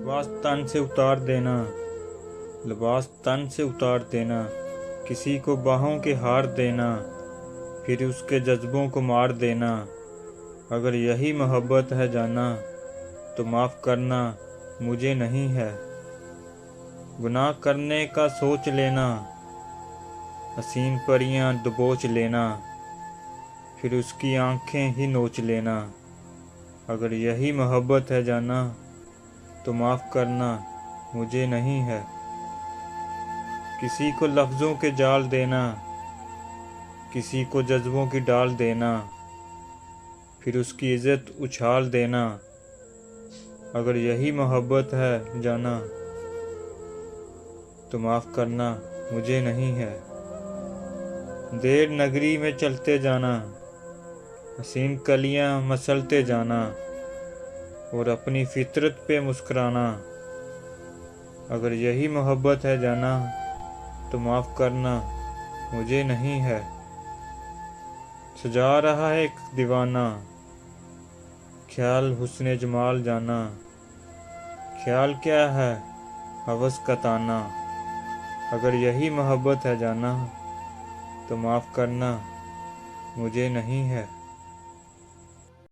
लिबास तन से उतार देना, लिबास तन से उतार देना, किसी को बाहों के हार देना, फिर उसके जज्बों को मार देना। अगर यही मोहब्बत है जाना, तो माफ़ करना मुझे नहीं है। गुनाह करने का सोच लेना, हसीन परियां दबोच लेना, फिर उसकी आंखें ही नोच लेना। अगर यही मोहब्बत है जाना, तो माफ़ करना मुझे नहीं है। किसी को लफ्ज़ों के जाल देना, किसी को जज्बों की डाल देना, फिर उसकी इज़्ज़त उछाल देना। अगर यही मोहब्बत है जाना, तो माफ़ करना मुझे नहीं है। देर नगरी में चलते जाना, हसीन कलियां मसलते जाना, और अपनी फितरत पे मुस्कुराना। अगर यही मोहब्बत है जाना, तो माफ़ करना मुझे नहीं है। सजा रहा है एक दीवाना, ख्याल हुस्ने जमाल जाना। ख्याल क्या है हवस का ताना। अगर यही मोहब्बत है जाना, तो माफ़ करना मुझे नहीं है।